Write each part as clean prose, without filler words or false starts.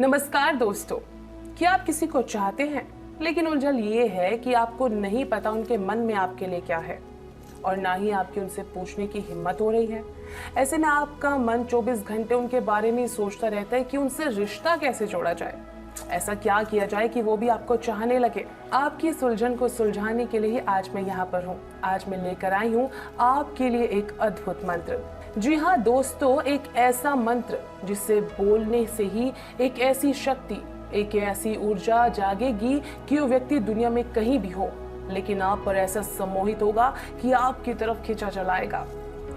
नमस्कार दोस्तों, क्या आप किसी को चाहते हैं लेकिन उलझन ये है कि आपको नहीं पता उनके मन में आपके लिए क्या है और ना ही आपकी उनसे पूछने की हिम्मत हो रही है। ऐसे में आपका मन 24 घंटे उनके बारे में सोचता रहता है कि उनसे रिश्ता कैसे जोड़ा जाए, ऐसा क्या किया जाए कि वो भी आपको चाहने लगे। आपकी इस उलझन को सुलझाने के लिए आज मैं यहाँ पर हूँ। आज मैं लेकर आई हूँ आपके लिए एक अद्भुत मंत्र। जी हाँ दोस्तों, एक ऐसा मंत्र जिससे बोलने से ही एक ऐसी शक्ति, एक ऐसी ऊर्जा जागेगी कि वो व्यक्ति दुनिया में कहीं भी हो लेकिन आप पर ऐसा सम्मोहित होगा कि आपकी तरफ खींचा चलाएगा।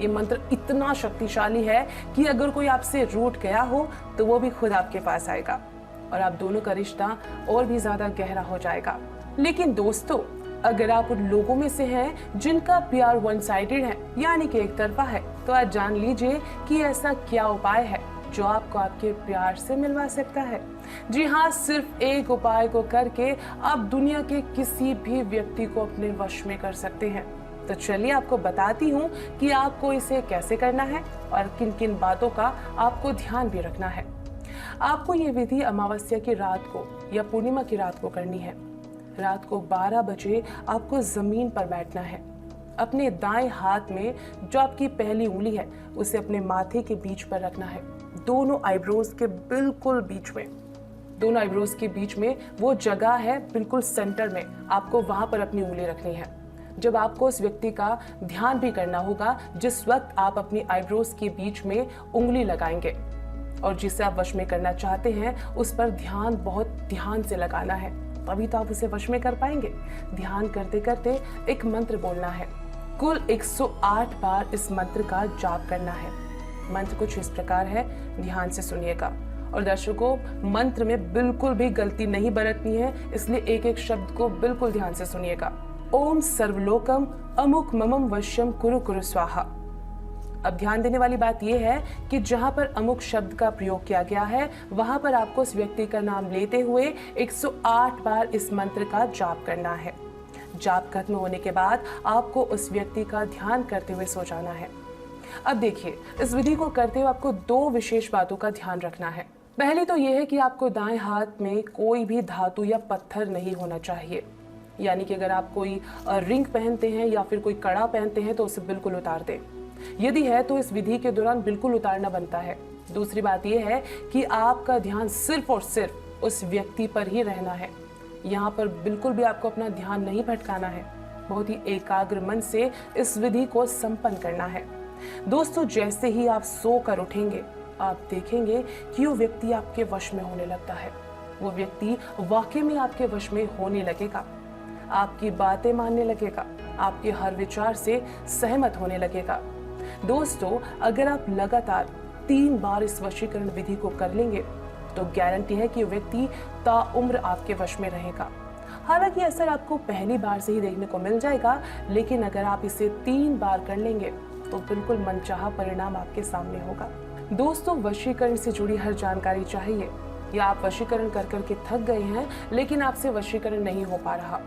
ये मंत्र इतना शक्तिशाली है कि अगर कोई आपसे रूठ गया हो तो वो भी खुद आपके पास आएगा और आप दोनों का रिश्ता और भी ज्यादा गहरा हो जाएगा। लेकिन दोस्तों, अगर आप उन लोगों में से हैं जिनका प्यार वन साइडेड है, यानी कि एक तरफा है, तो आज जान लीजिए कि ऐसा क्या उपाय है जो आपको आपके प्यार से मिलवा सकता है। जी हाँ, सिर्फ एक उपाय को करके आप दुनिया के किसी भी व्यक्ति को अपने वश में कर सकते हैं। तो चलिए आपको बताती हूँ कि आपको इसे कैसे करना है और किन किन बातों का आपको ध्यान भी रखना है। आपको ये विधि अमावस्या की रात को या पूर्णिमा की रात को करनी है। रात को 12 बजे आपको जमीन पर बैठना है। अपने दाएं हाथ में जो आपकी पहली उंगली है उसे अपने माथे के बीच पर रखना है, दोनों आईब्रोज के बिल्कुल बीच में। दोनों आईब्रोज के बीच में वो जगह है बिल्कुल सेंटर में, आपको वहां पर अपनी उंगली रखनी है। जब आपको उस व्यक्ति का ध्यान भी करना होगा जिस वक्त आप अपनी आईब्रोज के बीच में उंगली लगाएंगे और जिसे आप वश में करना चाहते हैं उस पर ध्यान बहुत ध्यान से लगाना है, तभी तो आप उसे वश में कर पाएंगे। ध्यान करते करते एक मंत्र बोलना है। कुल 108 बार इस मंत्र का जाप करना है। मंत्र कुछ इस प्रकार है, ध्यान से सुनिएगा। और दर्शकों, मंत्र में बिल्कुल भी गलती नहीं बरतनी है, इसलिए एक एक शब्द को बिल्कुल ध्यान से सुनिएगा। ओम सर्वलोकम अमुक ममम वश्यम कुरु कुरु स्वाहा। अब ध्यान देने वाली बात यह है कि जहां पर अमुक शब्द का प्रयोग किया गया है वहां पर आपको उस व्यक्ति का नाम लेते हुए 108 बार इस मंत्र का जाप करना है। जाप खत्म होने के बाद आपको उस व्यक्ति का ध्यान करते हुए सो जाना है। अब देखिए, इस विधि को करते हुए आपको 2 विशेष बातों का ध्यान रखना है। पहली तो यह है कि आपको दाएं हाथ में कोई भी धातु या पत्थर नहीं होना चाहिए, यानी कि अगर आप कोई रिंग पहनते हैं या फिर कोई कड़ा पहनते हैं तो उसे बिल्कुल उतार दें। यदि है तो इस विधि के दौरान बिल्कुल उतारना बनता है। दूसरी बात यह है कि आपका ध्यान सिर्फ और सिर्फ उस व्यक्ति पर ही रहना है। यहाँ पर बिल्कुल भी आपको अपना ध्यान नहीं भटकाना है। बहुत ही एकाग्र मन से इस विधि को संपन्न करना है। दोस्तों, जैसे ही आप सो कर उठेंगे आप देखेंगे कि वो व्यक्ति आपके वश में होने लगता है। वो व्यक्ति वाकई में आपके वश में होने लगेगा, आपकी बातें मानने लगेगा, आपके हर विचार से सहमत होने लगेगा। दोस्तों, अगर आप लगातार 3 बार इस वशीकरण विधि को कर लेंगे तो गारंटी है कि व्यक्ति ताउम्र आपके वश में रहेगा। हालांकि असर आपको पहली बार से ही देखने को मिल जाएगा, लेकिन अगर आप इसे 3 बार कर लेंगे तो बिल्कुल मनचाहा परिणाम आपके सामने होगा। दोस्तों, वशीकरण से जुड़ी हर जानकारी चाहिए या आप वशीकरण कर करके थक गए हैं लेकिन आपसे वशीकरण नहीं हो पा रहा,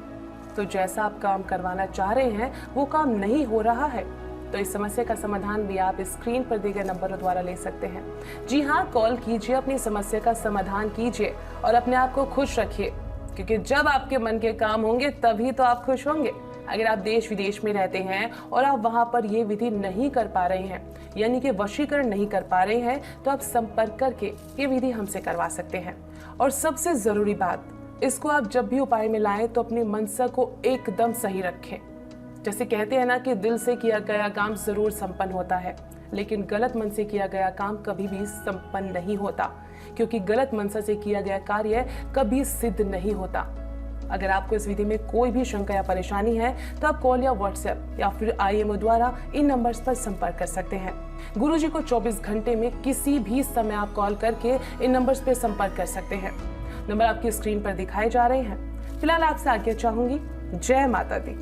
तो जैसा आप काम करवाना चाह रहे हैं वो काम नहीं हो रहा है, तो इस समस्या का समाधान भी आप स्क्रीन पर दिए गए नंबरों द्वारा ले सकते हैं। जी हाँ, कॉल कीजिए, अपनी समस्या का समाधान कीजिए और अपने आप को खुश रखिए, क्योंकि जब आपके मन के काम होंगे तभी तो आप खुश होंगे। अगर आप देश विदेश में रहते हैं और आप वहां पर ये विधि नहीं कर पा रहे हैं, यानी कि वशीकरण नहीं कर पा रहे हैं, तो आप संपर्क करके ये विधि हमसे करवा सकते हैं। और सबसे जरूरी बात, इसको आप जब भी उपाय में लाएं तो अपनी मनसा को एकदम सही रखें। जैसे कहते हैं ना कि दिल से किया गया काम जरूर संपन्न होता है, लेकिन गलत मन से किया गया काम कभी भी संपन्न नहीं होता, क्योंकि गलत मनसा से किया गया कार्य कभी सिद्ध नहीं होता। अगर आपको इस विधि में कोई भी शंका या परेशानी है तो आप कॉल या व्हाट्सएप या फिर IMO द्वारा इन नंबर्स पर संपर्क कर सकते हैं। गुरुजी को 24 घंटे में किसी भी समय आप कॉल करके इन नंबर्स पर संपर्क कर सकते हैं। नंबर आपकी स्क्रीन पर दिखाए जा रहे हैं। फिलहाल आपसे आज्ञा चाहूंगी। जय माता दी।